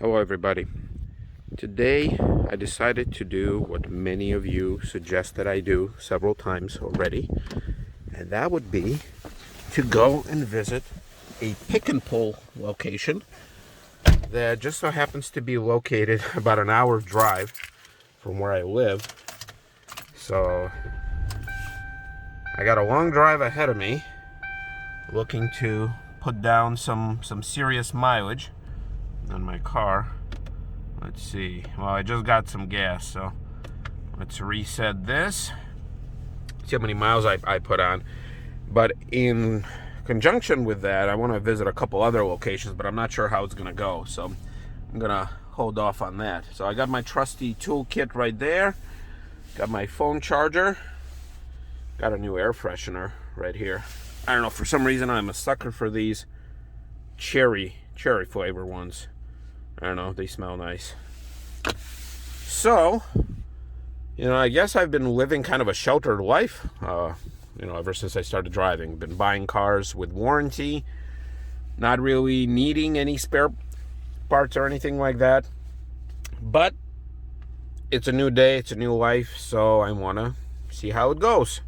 Hello everybody. Today I decided to do what many of you suggested I do several times already, and that would be to go and visit a pick and pull location that just so happens to be located about an hour's drive from where I live. So I got a long drive ahead of me, looking to put down some serious mileage on my car. Let's see. Well, I just got some gas, so let's reset this. See how many miles I put on. But in conjunction with that, I want to visit a couple other locations, but I'm not sure how it's going to go, so I'm going to hold off on that. So I got my trusty toolkit right there. Got my phone charger. Got a new air freshener right here. I don't know, for some reason I'm a sucker for these cherry flavor ones. I don't know, they smell nice. So, I guess I've been living kind of a sheltered life, ever since I started driving. Been buying cars with warranty, not really needing any spare parts or anything like that. But it's a new day, it's a new life, so I want to see how it goes.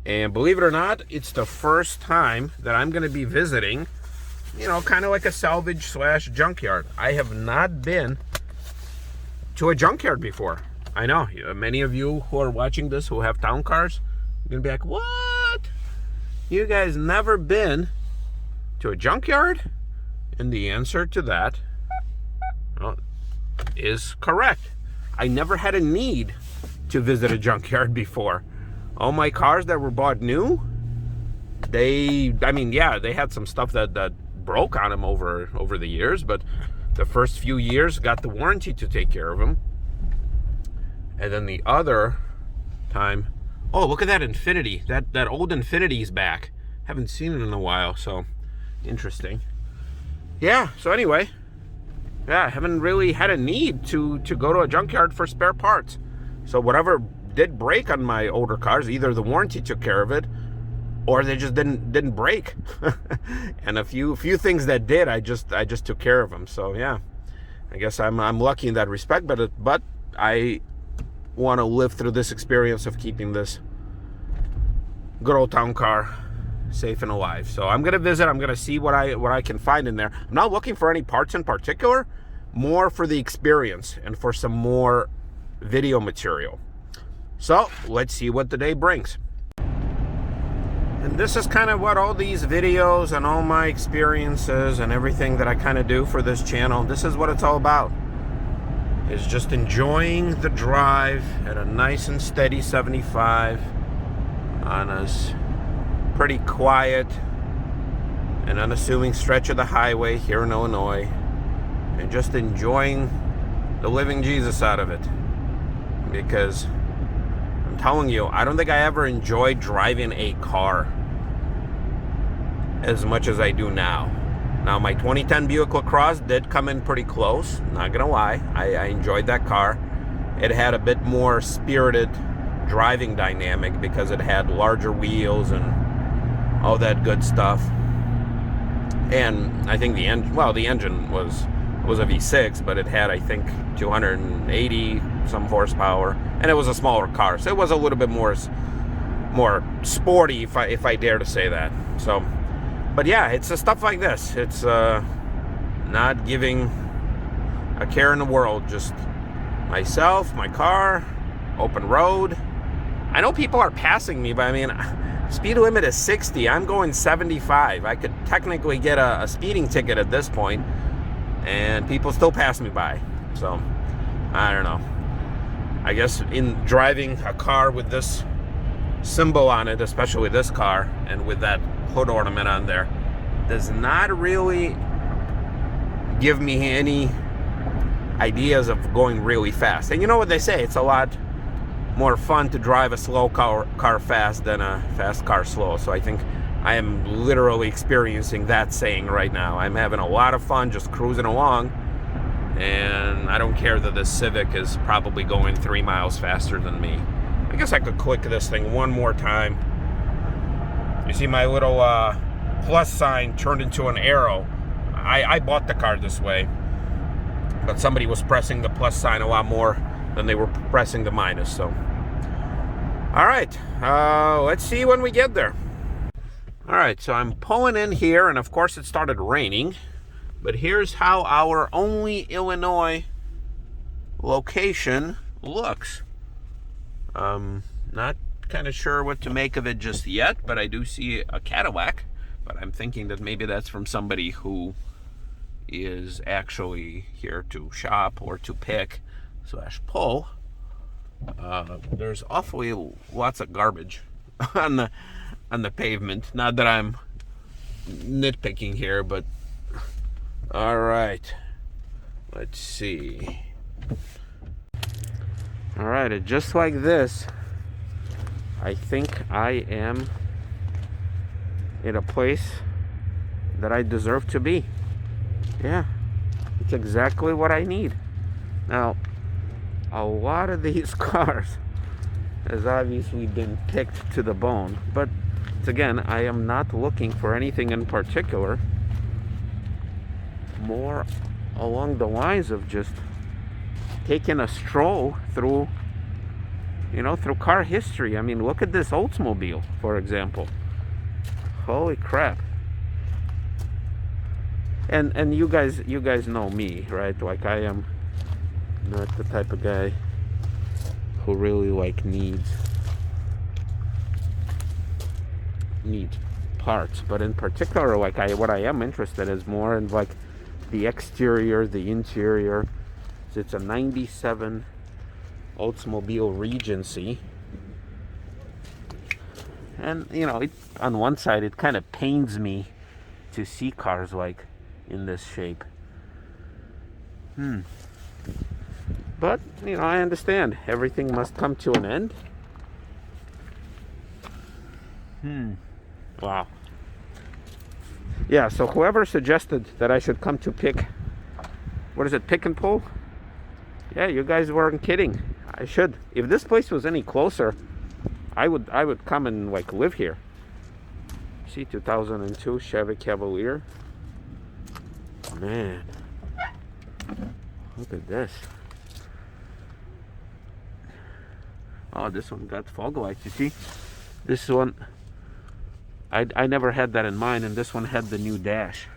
And believe it or not, it's the first time that I'm going to be visiting, kind of like a salvage / junkyard. I have not been to a junkyard before. I know, many of you who are watching this who have town cars, are going to be like, what? You guys never been to a junkyard? And the answer to that is correct. I never had a need to visit a junkyard before. All my cars that were bought new, they had some stuff that broke on them over the years, but the first few years got the warranty to take care of them. And then the other time, oh, look at that Infinity. That old Infinity's back. Haven't seen it in a while, so interesting. Yeah, so anyway, I haven't really had a need to go to a junkyard for spare parts. So whatever did break on my older cars, either the warranty took care of it or they just didn't break. And a few things that did, I just took care of them. So yeah, I guess I'm lucky in that respect, but I want to live through this experience of keeping this good old town car safe and alive. So I'm gonna visit. I'm gonna see what I can find in there. I'm not looking for any parts in particular, more for the experience and for some more video material. So let's see what the day brings. And this is kind of what all these videos and all my experiences and everything that I kind of do for this channel, this is what it's all about. Is just enjoying the drive at a nice and steady 75 on a pretty quiet and unassuming stretch of the highway here in Illinois, and just enjoying the living Jesus out of it. Because I'm telling you, I don't think I ever enjoyed driving a car as much as I do now. Now, my 2010 Buick LaCrosse did come in pretty close, not gonna lie. I enjoyed that car. It had a bit more spirited driving dynamic because it had larger wheels and all that good stuff. And I think the engine was a V6, but it had, I think, 280 some horsepower, and it was a smaller car, so it was a little bit more sporty, if I dare to say that. So, but yeah, it's stuff like this. It's not giving a care in the world, just myself, my car, open road. I know people are passing me, but I mean, speed limit is 60. I'm going 75. I could technically get a speeding ticket at this point, and people still pass me by. So I don't know. I guess in driving a car with this symbol on it, especially this car, and with that hood ornament on there, does not really give me any ideas of going really fast. And you know what they say, it's a lot more fun to drive a slow car fast than a fast car slow. So I think I am literally experiencing that saying right now. I'm having a lot of fun just cruising along, and I don't care that this Civic is probably going 3 miles faster than me. I guess I could click this thing one more time. You see my little plus sign turned into an arrow. I bought the car this way. but somebody was pressing the plus sign a lot more than they were pressing the minus. So, all right, let's see when we get there. All right, so I'm pulling in here, and of course it started raining, but here's how our only Illinois location looks. Not kind of sure what to make of it just yet, but I do see a Cadillac, but I'm thinking that maybe that's from somebody who is actually here to shop or to pick / pull. There's awfully lots of garbage on the pavement. Not that I'm nitpicking here, but all right, let's see. All right, and just like this, I think I am in a place that I deserve to be. Yeah, it's exactly what I need. Now, a lot of these cars has obviously been picked to the bone, but again, I am not looking for anything in particular. More along the lines of just taking a stroll through, through car history. I mean, look at this Oldsmobile, for example. Holy crap. And you guys know me, right? Like, I am not the type of guy who really needs parts, but in particular, what I am interested is more in the exterior, the interior. So it's a 97 Oldsmobile Regency, and on one side it kind of pains me to see cars in this shape. But I understand everything must come to an end. Wow. Yeah, so whoever suggested that I should come to pick and pull? Yeah, you guys weren't kidding. I should. If this place was any closer, I would come and live here. See, 2002 Chevy Cavalier. Man, look at this. Oh, this one got fog lights. You see, this one, I never had that in mind, and this one had the new dash.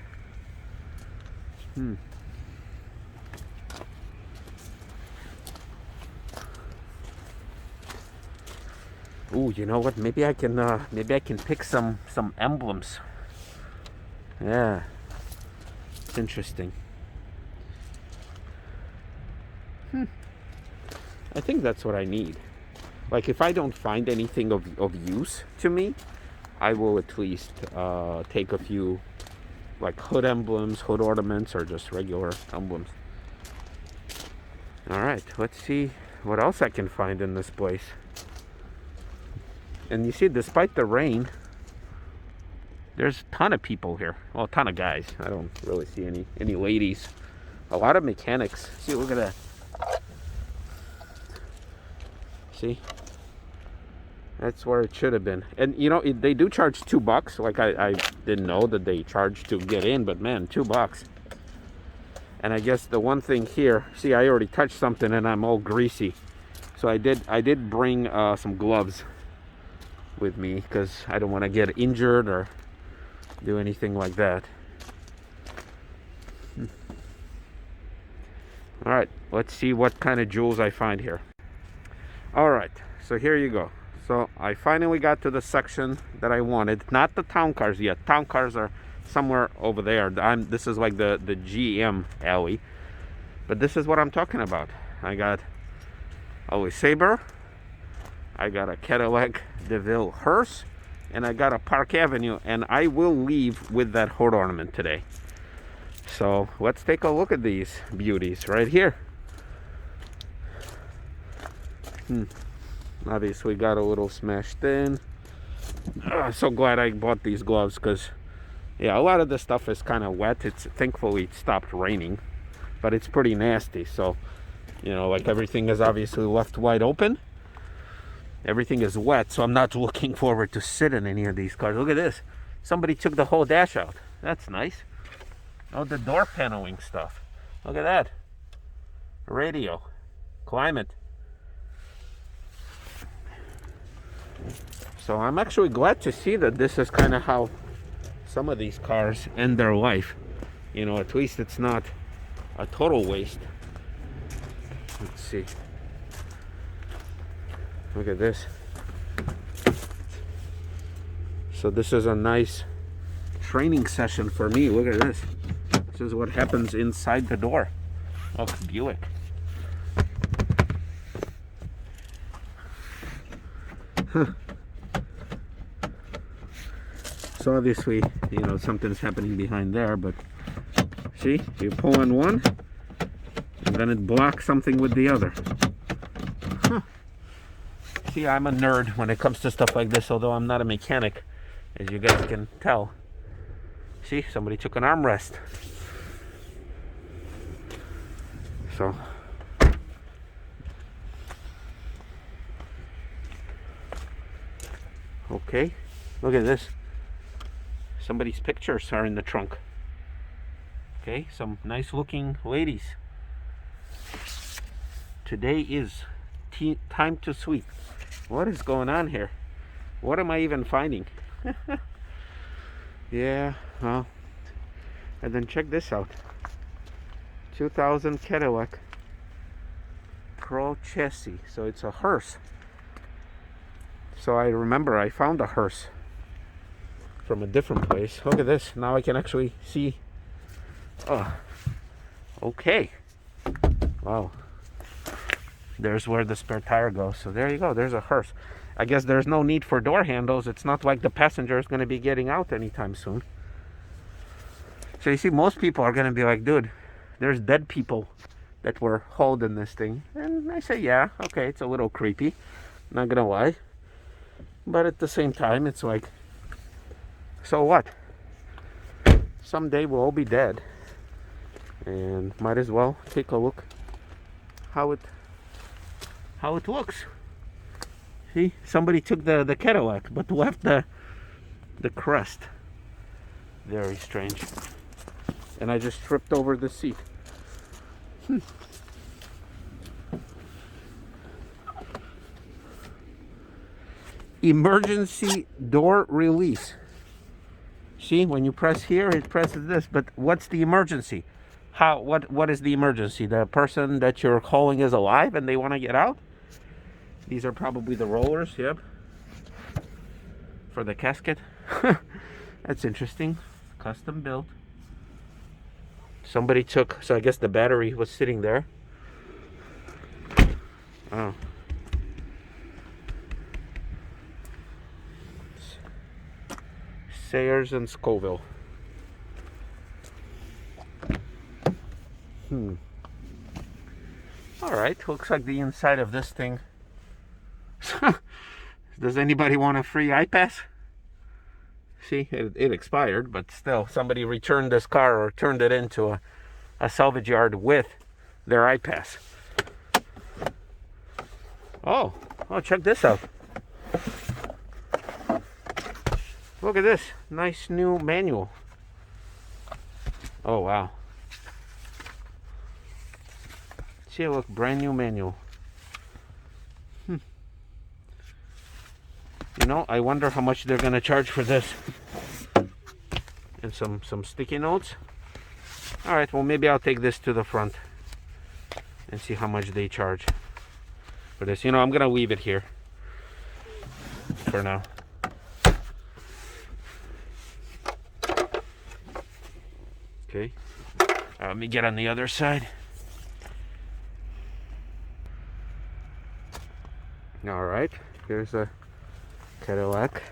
Ooh, you know what? Maybe I can pick some emblems. Yeah, it's interesting. I think that's what I need. If I don't find anything of use to me, I will at least take a few hood emblems, hood ornaments, or just regular emblems. All right, let's see what else I can find in this place. And you see, despite the rain, there's a ton of people here. Well, a ton of guys. I don't really see any ladies. A lot of mechanics. See, look at that. See? That's where it should have been. And they do charge $2. I didn't know that they charge to get in, but man, $2. And I guess the one thing here, see, I already touched something and I'm all greasy. So I did bring some gloves with me because I don't want to get injured or do anything like that. All right, let's see what kind of jewels I find here. All right, so here you go. So I finally got to the section that I wanted. Not the town cars yet. Town cars are somewhere over there. This is the GM alley. But this is what I'm talking about. I got a Sabre. I got a Cadillac DeVille hearse. And I got a Park Avenue. And I will leave with that hood ornament today. So let's take a look at these beauties right here. Obviously got a little smashed in. So glad I bought these gloves because, yeah, a lot of this stuff is kind of wet. Thankfully it stopped raining, but it's pretty nasty. So, everything is obviously left wide open. Everything is wet, so I'm not looking forward to sit in any of these cars. Look at this. Somebody took the whole dash out. That's nice. Oh, the door paneling stuff. Look at that. radio, climate. So I'm actually glad to see that this is kind of how some of these cars end their life. You know, at least it's not a total waste. Let's see. Look at this. So this is a nice training session for me. Look at this. This is what happens inside the door of Buick. Huh. So obviously, you know, something's happening behind there, but see, you pull on one and then it blocks something with the other. Huh. See, I'm a nerd when it comes to stuff like this, although I'm not a mechanic, as you guys can tell. See, somebody took an armrest. So okay, look at this. Somebody's pictures are in the trunk. Okay, some nice looking ladies. Today is time to sweep. What is going on here? What am I even finding? Yeah, well, and then check this out. 2000 Cadillac Pro chassis. So it's a hearse. So I remember I found a hearse from a different place. Look at this. Now I can actually see. Oh, okay. Wow. There's where the spare tire goes. So there you go. There's a hearse. I guess there's no need for door handles. It's not like the passenger is going to be getting out anytime soon. So you see, most people are going to be like, dude, there's dead people that were holding this thing. And I say, yeah, okay, it's a little creepy. Not going to lie. But at the same time, it's like, so what? Someday we'll all be dead. And might as well take a look how it looks. See, somebody took the Cadillac but left the crest. Very strange. And I just tripped over the seat. Emergency door release. See, when you press here, it presses this. But what's the emergency? What is the emergency? The person that you're calling is alive and they want to get out? These are probably the rollers, yep. For the casket. That's interesting. Custom built. Somebody took, so I guess the battery was sitting there. Oh. Sayers and Scoville. Alright, looks like the inside of this thing. Does anybody want a free iPass? See, it expired, but still, somebody returned this car or turned it into a salvage yard with their iPass. Oh, check this out. Look at this, nice new manual. Oh, wow. See, look, brand new manual. You know, I wonder how much they're gonna charge for this. And some sticky notes. All right, well, maybe I'll take this to the front and see how much they charge for this. You know, I'm gonna leave it here for now. Okay, let me get on the other side. All right, here's a Cadillac.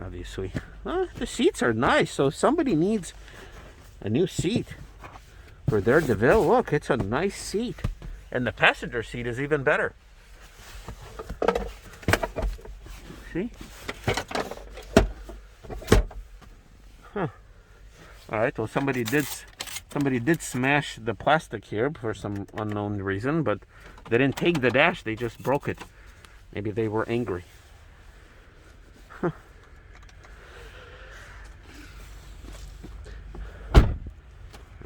Obviously, the seats are nice. So somebody needs a new seat for their DeVille. Look, it's a nice seat, and the passenger seat is even better. See? Huh. All right. Well, somebody did smash the plastic here for some unknown reason, but they didn't take the dash. They just broke it. Maybe they were angry. Huh.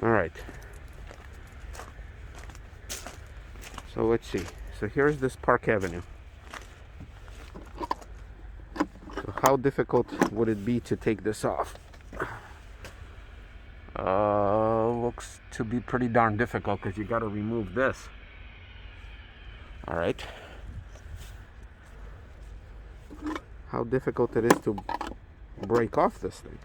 All right. So let's see. So here's this Park Avenue. So how difficult would it be to take this off? Looks to be pretty darn difficult because you got to remove this. All right. How difficult it is to break off this thing.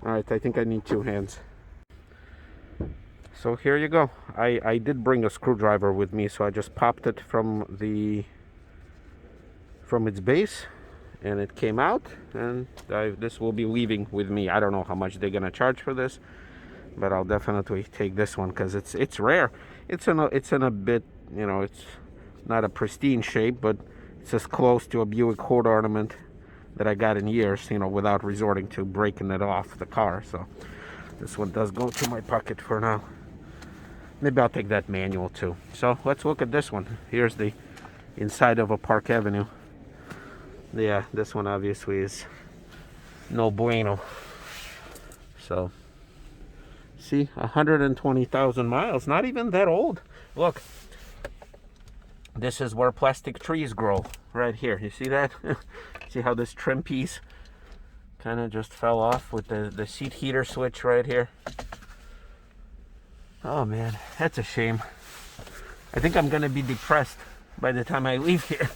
All right, I think I need two hands. So here you go. I did bring a screwdriver with me, so I just popped it from its base, and it came out, and this will be leaving with me. I don't know how much they're gonna charge for this, but I'll definitely take this one because it's rare. It's in a bit, you know, it's not a pristine shape, but it's as close to a Buick hood ornament that I got in years, you know, without resorting to breaking it off the car. So this one does go to my pocket for now. Maybe I'll take that manual too. So let's look at this one. Here's the inside of a Park Avenue. Yeah, this one obviously is no bueno. So see, 120,000 miles, not even that old. Look, this is where plastic trees grow, right here. You see that? See how this trim piece kind of just fell off with the seat heater switch right here? Oh man, that's a shame. I think I'm gonna be depressed by the time I leave here.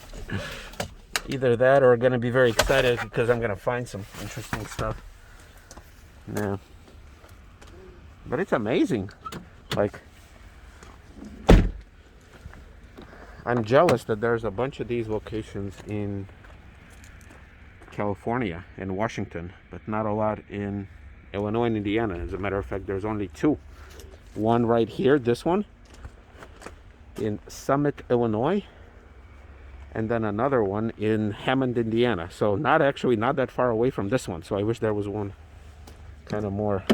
Either that or I'm gonna be very excited because I'm gonna find some interesting stuff. Yeah. But it's amazing. Like, I'm jealous that there's a bunch of these locations in California and Washington, but not a lot in Illinois and Indiana. As a matter of fact, there's only two. One right here, this one, in Summit, Illinois, and then another one in Hammond, Indiana. So not that far away from this one. So I wish there was one kind of more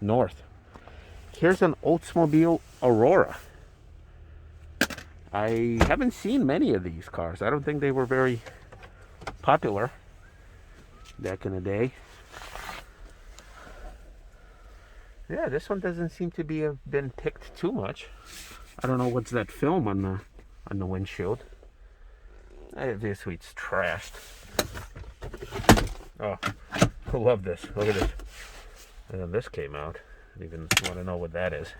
north. Here's an Oldsmobile Aurora. I haven't seen many of these cars. I don't think they were very popular back in the day. Yeah, this one doesn't seem to be been picked too much. I don't know what's that film on the windshield. Obviously it's trashed. Oh, I love this. Look at this. This came out. I don't even want to know what that is.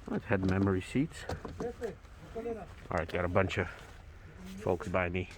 Well, it had memory seats. All right, got a bunch of folks by me.